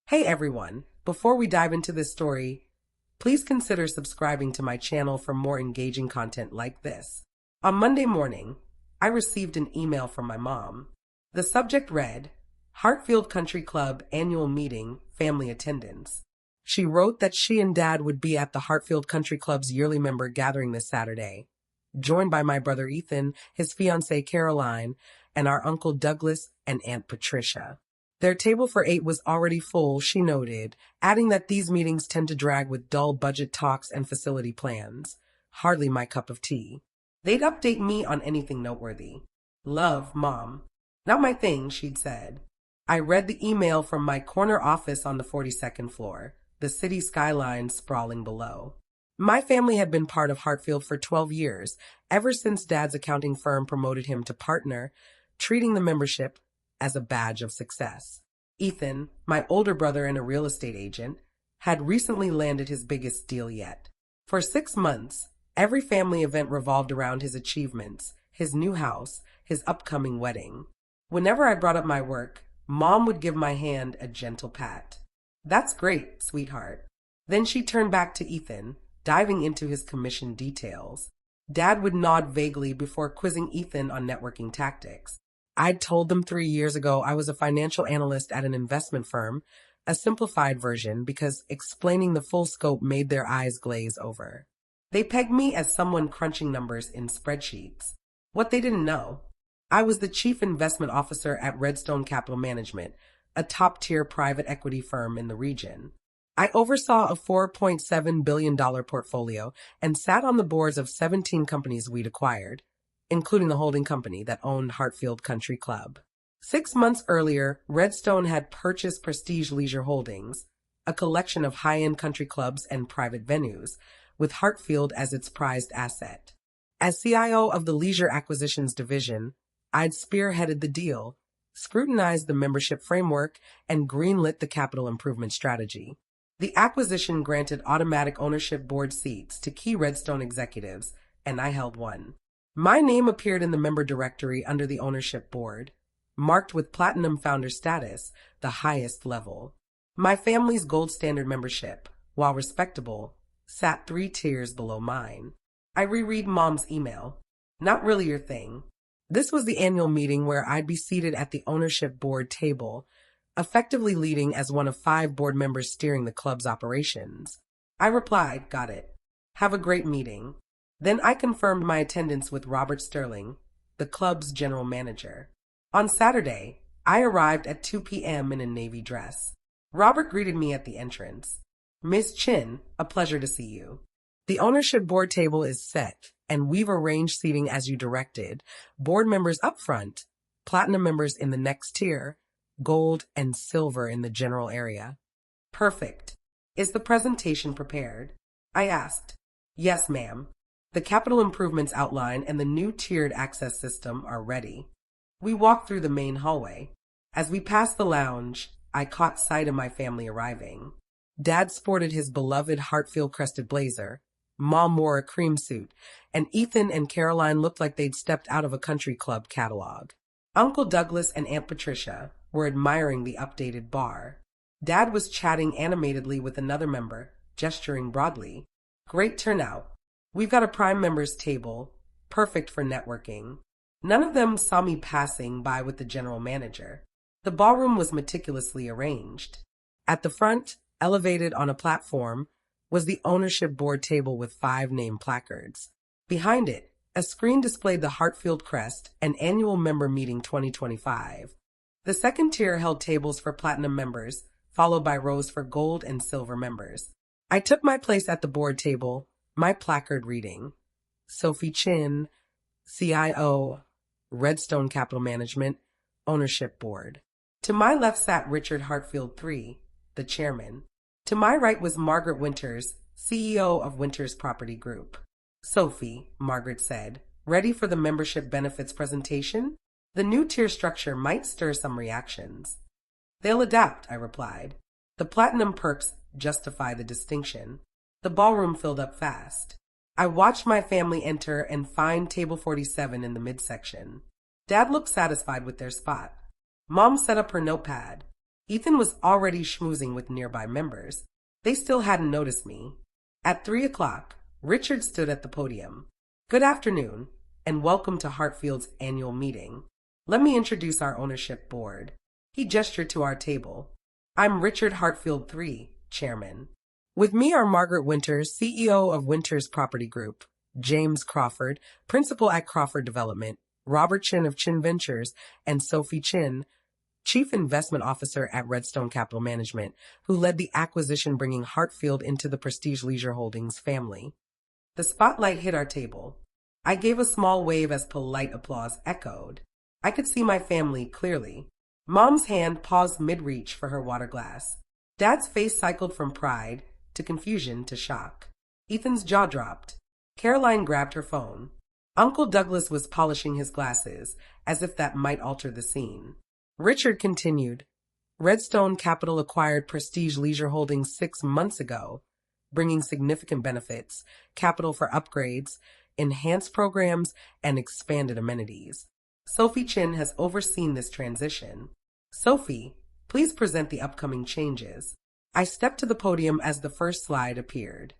Hey everyone, before we dive into this story, please consider subscribing to my channel for more engaging content like this. On Monday morning, I received an email from my mom. The subject read, Hartfield Country Club Annual Meeting, Family Attendance. She wrote that she and Dad would be at the Hartfield Country Club's yearly member gathering this Saturday, joined by my brother Ethan, his fiancée Caroline, and our Uncle Douglas and Aunt Patricia. Their table for 8 was already full, she noted, adding that these meetings tend to drag with dull budget talks and facility plans. Hardly my cup of tea. They'd update me on anything noteworthy. Love, Mom. Not my thing, she'd said. I read the email from my corner office on the 42nd floor, the city skyline sprawling below. My family had been part of Hartfield for 12 years, ever since Dad's accounting firm promoted him to partner, treating the membership as a badge of success. Ethan, my older brother and a real estate agent, had recently landed his biggest deal yet. For 6 months, every family event revolved around his achievements, his new house, his upcoming wedding. Whenever I brought up my work, Mom would give my hand a gentle pat. That's great, sweetheart. Then she turned back to Ethan, diving into his commission details. Dad would nod vaguely before quizzing Ethan on networking tactics. I'd told them 3 years ago I was a financial analyst at an investment firm, a simplified version because explaining the full scope made their eyes glaze over. They pegged me as someone crunching numbers in spreadsheets. What they didn't know, I was the chief investment officer at Redstone Capital Management, a top-tier private equity firm in the region. I oversaw a $4.7 billion portfolio and sat on the boards of 17 companies we'd acquired, including the holding company that owned Hartfield Country Club. 6 months earlier, Redstone had purchased Prestige Leisure Holdings, a collection of high-end country clubs and private venues, with Hartfield as its prized asset. As CIO of the Leisure Acquisitions Division, I'd spearheaded the deal, scrutinized the membership framework, and greenlit the capital improvement strategy. The acquisition granted automatic ownership board seats to key Redstone executives, and I held one. My name appeared in the member directory under the ownership board, marked with platinum founder status, the highest level. My family's gold standard membership, while respectable, sat 3 tiers below mine. I reread Mom's email. Not really your thing. This was the annual meeting where I'd be seated at the ownership board table, effectively leading as one of 5 board members steering the club's operations. I replied, got it. Have a great meeting. Then I confirmed my attendance with Robert Sterling, the club's general manager. On Saturday, I arrived at 2 p.m. in a navy dress. Robert greeted me at the entrance. Miss Chin, a pleasure to see you. The ownership board table is set, and we've arranged seating as you directed. Board members up front, platinum members in the next tier, gold and silver in the general area. Perfect. Is the presentation prepared? I asked. Yes, ma'am. The capital improvements outline and the new tiered access system are ready. We walked through the main hallway. As we passed the lounge, I caught sight of my family arriving. Dad sported his beloved Hartfield crested blazer. Mom wore a cream suit, and Ethan and Caroline looked like they'd stepped out of a country club catalog. Uncle Douglas and Aunt Patricia were admiring the updated bar. Dad was chatting animatedly with another member, gesturing broadly. Great turnout. We've got a prime members table, perfect for networking. None of them saw me passing by with the general manager. The ballroom was meticulously arranged. At the front, elevated on a platform, was the ownership board table with 5 name placards. Behind it, a screen displayed the Hartfield crest and annual member meeting 2025. The second tier held tables for platinum members, followed by rows for gold and silver members. I took my place at the board table, my placard reading, Sophie Chin, CIO, Redstone Capital Management, Ownership Board. To my left sat Richard Hartfield III, the chairman. To my right was Margaret Winters, CEO of Winters Property Group. Sophie, Margaret said, ready for the membership benefits presentation? The new tier structure might stir some reactions. They'll adapt, I replied. The platinum perks justify the distinction. The ballroom filled up fast. I watched my family enter and find table 47 in the midsection. Dad looked satisfied with their spot. Mom set up her notepad. Ethan was already schmoozing with nearby members. They still hadn't noticed me. At 3 o'clock, Richard stood at the podium. Good afternoon, and welcome to Hartfield's annual meeting. Let me introduce our ownership board. He gestured to our table. I'm Richard Hartfield III, Chairman. With me are Margaret Winters, CEO of Winters Property Group, James Crawford, Principal at Crawford Development, Robert Chin of Chin Ventures, and Sophie Chin, Chief Investment Officer at Redstone Capital Management, who led the acquisition bringing Hartfield into the Prestige Leisure Holdings family. The spotlight hit our table. I gave a small wave as polite applause echoed. I could see my family clearly. Mom's hand paused mid-reach for her water glass. Dad's face cycled from pride to confusion to shock. Ethan's jaw dropped. Caroline grabbed her phone. Uncle Douglas was polishing his glasses, as if that might alter the scene. Richard continued. Redstone Capital acquired Prestige Leisure Holdings 6 months ago, bringing significant benefits, capital for upgrades, enhanced programs, and expanded amenities. Sophie Chin has overseen this transition. Sophie, please present the upcoming changes. I stepped to the podium as the first slide appeared.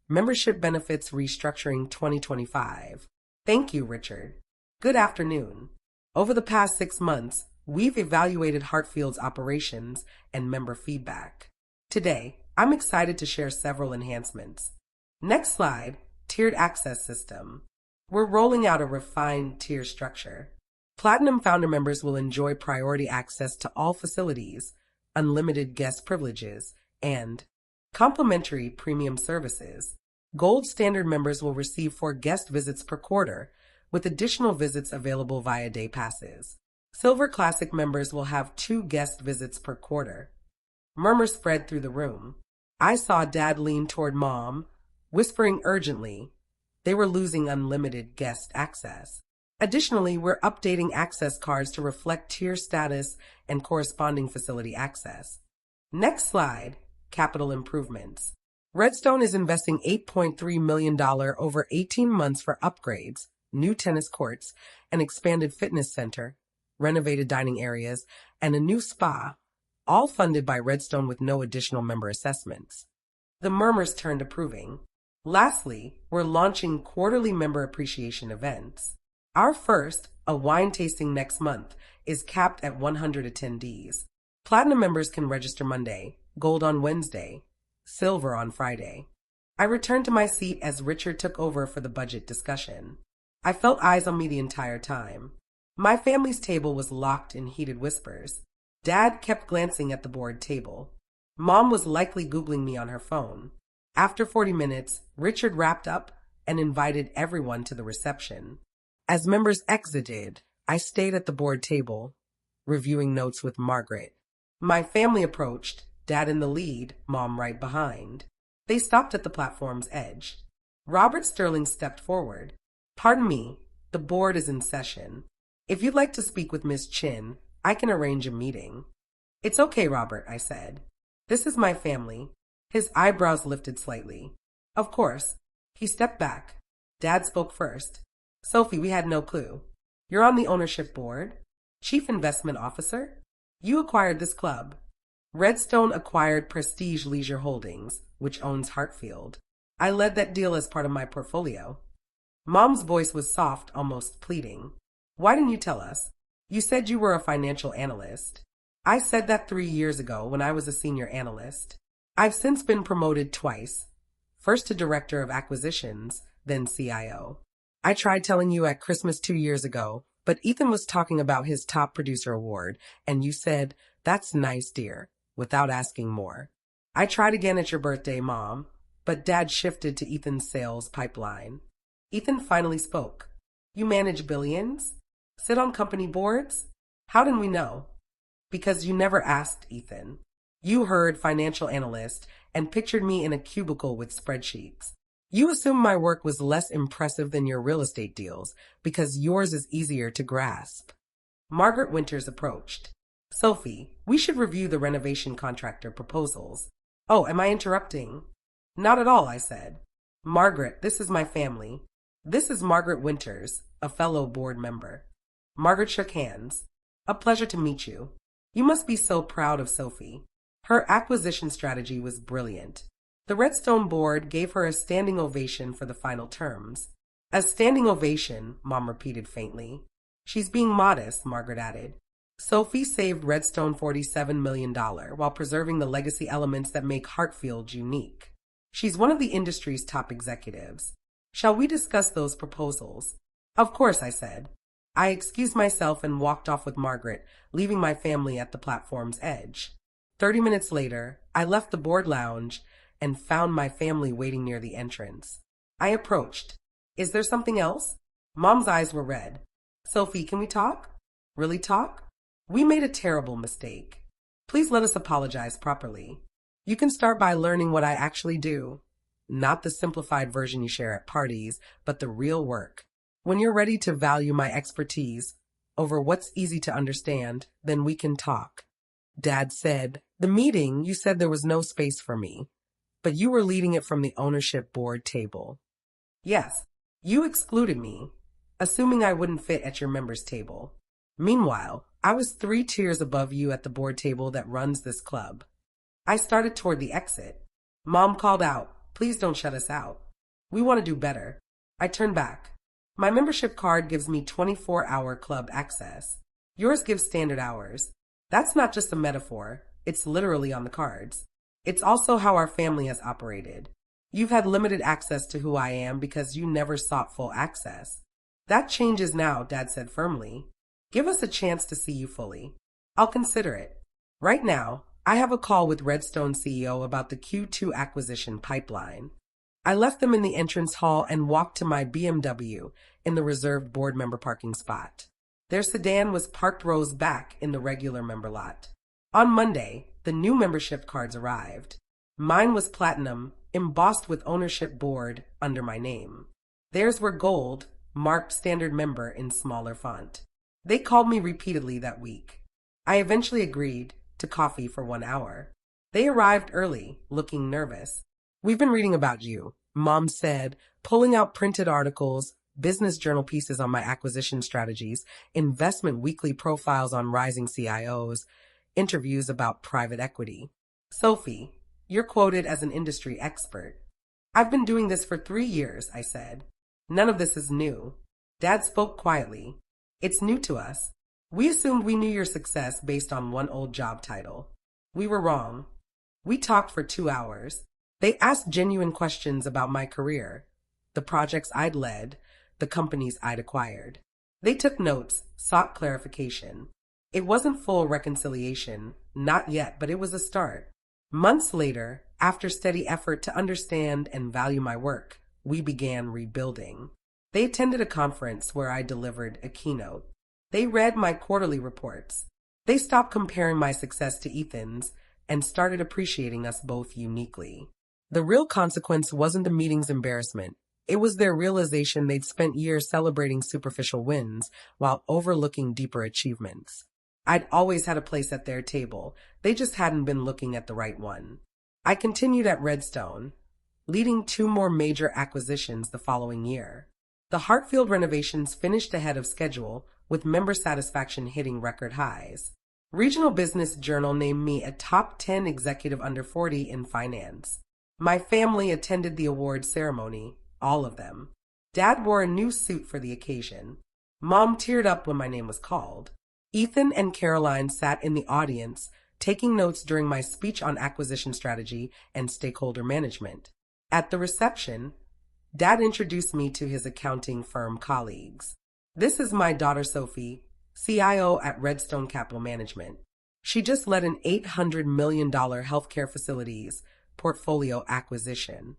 Membership Benefits Restructuring 2025. Thank you, Richard. Good afternoon. Over the past 6 months, we've evaluated Hartfield's operations and member feedback. Today, I'm excited to share several enhancements. Next slide, tiered access system. We're rolling out a refined tier structure. Platinum founder members will enjoy priority access to all facilities, unlimited guest privileges, and complimentary premium services. Gold standard members will receive 4 guest visits per quarter, with additional visits available via day passes. Silver Classic members will have 2 guest visits per quarter. Murmurs spread through the room. I saw Dad lean toward Mom, whispering urgently. They were losing unlimited guest access. Additionally, we're updating access cards to reflect tier status and corresponding facility access. Next slide, capital improvements. Redstone is investing $8.3 million over 18 months for upgrades, new tennis courts, an expanded fitness center, renovated dining areas, and a new spa, all funded by Redstone with no additional member assessments. The murmurs turned approving. Lastly, we're launching quarterly member appreciation events. Our first, a wine tasting next month, is capped at 100 attendees. Platinum members can register Monday, Gold on Wednesday, Silver on Friday. I returned to my seat as Richard took over for the budget discussion. I felt eyes on me the entire time. My family's table was locked in heated whispers. Dad kept glancing at the board table. Mom was likely Googling me on her phone. After 40 minutes, Richard wrapped up and invited everyone to the reception. As members exited, I stayed at the board table, reviewing notes with Margaret. My family approached, Dad in the lead, Mom right behind. They stopped at the platform's edge. Robert Sterling stepped forward. Pardon me, the board is in session. If you'd like to speak with Miss Chin, I can arrange a meeting. It's okay, Robert, I said. This is my family. His eyebrows lifted slightly. Of course. He stepped back. Dad spoke first. Sophie, we had no clue. You're on the ownership board? Chief Investment Officer? You acquired this club. Redstone acquired Prestige Leisure Holdings, which owns Hartfield. I led that deal as part of my portfolio. Mom's voice was soft, almost pleading. Why didn't you tell us? You said you were a financial analyst. I said that 3 years ago when I was a senior analyst. I've since been promoted twice. First to Director of Acquisitions, then CIO. I tried telling you at Christmas 2 years ago, but Ethan was talking about his top producer award, and you said, "That's nice, dear," without asking more. I tried again at your birthday, Mom, but Dad shifted to Ethan's sales pipeline. Ethan finally spoke. You manage billions? Sit on company boards? How did we know? Because you never asked, Ethan. You heard financial analyst and pictured me in a cubicle with spreadsheets. You assumed my work was less impressive than your real estate deals because yours is easier to grasp. Margaret Winters approached. Sophie, we should review the renovation contractor proposals. Oh, am I interrupting? Not at all, I said. Margaret, this is my family. This is Margaret Winters, a fellow board member. Margaret shook hands. A pleasure to meet you. You must be so proud of Sophie. Her acquisition strategy was brilliant. The Redstone board gave her a standing ovation for the final terms. A standing ovation, Mom repeated faintly. She's being modest, Margaret added. Sophie saved Redstone $47 million while preserving the legacy elements that make Hartfield unique. She's one of the industry's top executives. Shall we discuss those proposals? Of course, I said. I excused myself and walked off with Margaret, leaving my family at the platform's edge. 30 minutes later, I left the board lounge and found my family waiting near the entrance. I approached. Is there something else? Mom's eyes were red. Sophie, can we talk? Really talk? We made a terrible mistake. Please let us apologize properly. You can start by learning what I actually do. Not the simplified version you share at parties, but the real work. When you're ready to value my expertise over what's easy to understand, then we can talk. Dad said, the meeting, you said there was no space for me, but you were leading it from the ownership board table. Yes, you excluded me, assuming I wouldn't fit at your members' table. Meanwhile, I was 3 tiers above you at the board table that runs this club. I started toward the exit. Mom called out, please don't shut us out. We want to do better. I turned back. My membership card gives me 24-hour club access. Yours gives standard hours. That's not just a metaphor. It's literally on the cards. It's also how our family has operated. You've had limited access to who I am because you never sought full access. That changes now, Dad said firmly. Give us a chance to see you fully. I'll consider it. Right now, I have a call with Redstone CEO about the Q2 acquisition pipeline. I left them in the entrance hall and walked to my BMW in the reserved board member parking spot. Their sedan was parked rows back in the regular member lot. On Monday, the new membership cards arrived. Mine was platinum, embossed with ownership board under my name. Theirs were gold, marked standard member in smaller font. They called me repeatedly that week. I eventually agreed to coffee for 1 hour. They arrived early, looking nervous. We've been reading about you, Mom said, pulling out printed articles, business journal pieces on my acquisition strategies, investment weekly profiles on rising CIOs, interviews about private equity. Sophie, you're quoted as an industry expert. I've been doing this for 3 years, I said. None of this is new. Dad spoke quietly. It's new to us. We assumed we knew your success based on one old job title. We were wrong. We talked for 2 hours. They asked genuine questions about my career, the projects I'd led, the companies I'd acquired. They took notes, sought clarification. It wasn't full reconciliation, not yet, but it was a start. Months later, after steady effort to understand and value my work, we began rebuilding. They attended a conference where I delivered a keynote. They read my quarterly reports. They stopped comparing my success to Ethan's and started appreciating us both uniquely. The real consequence wasn't the meeting's embarrassment. It was their realization they'd spent years celebrating superficial wins while overlooking deeper achievements. I'd always had a place at their table. They just hadn't been looking at the right one. I continued at Redstone, leading 2 more major acquisitions the following year. The Hartfield renovations finished ahead of schedule, with member satisfaction hitting record highs. Regional Business Journal named me a top 10 executive under 40 in finance. My family attended the awards ceremony, all of them. Dad wore a new suit for the occasion. Mom teared up when my name was called. Ethan and Caroline sat in the audience, taking notes during my speech on acquisition strategy and stakeholder management. At the reception, Dad introduced me to his accounting firm colleagues. This is my daughter Sophie, CIO at Redstone Capital Management. She just led an $800 million healthcare facilities portfolio acquisition.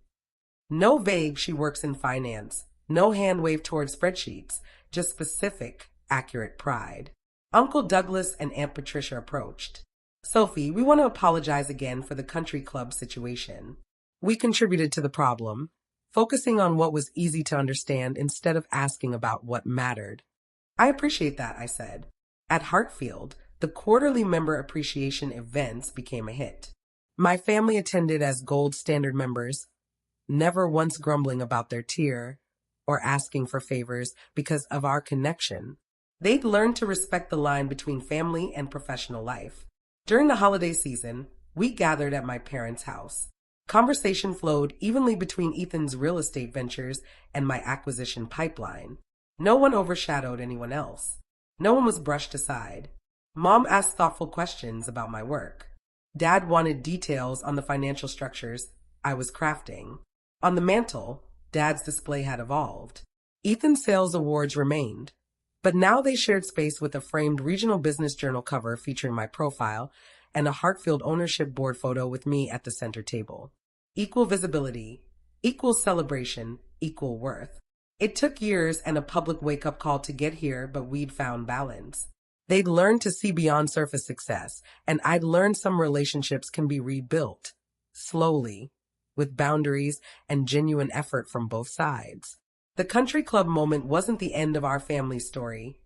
No vague she works in finance, no hand wave toward spreadsheets, just specific, accurate pride. Uncle Douglas and Aunt Patricia approached. Sophie, we want to apologize again for the country club situation. We contributed to the problem, focusing on what was easy to understand instead of asking about what mattered. I appreciate that, I said. At Hartfield, the quarterly member appreciation events became a hit. My family attended as gold standard members, never once grumbling about their tier or asking for favors because of our connection. They'd learned to respect the line between family and professional life. During the holiday season, we gathered at my parents' house. Conversation flowed evenly between Ethan's real estate ventures and my acquisition pipeline. No one overshadowed anyone else. No one was brushed aside. Mom asked thoughtful questions about my work. Dad wanted details on the financial structures I was crafting. On the mantle, Dad's display had evolved. Ethan's sales awards remained, but now they shared space with a framed Regional Business Journal cover featuring my profile and a Hartfield ownership board photo with me at the center table. Equal visibility, equal celebration, equal worth. It took years and a public wake-up call to get here, but we'd found balance. They'd learned to see beyond surface success, and I'd learned some relationships can be rebuilt, slowly, with boundaries and genuine effort from both sides. The country club moment wasn't the end of our family story.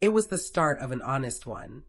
It was the start of an honest one.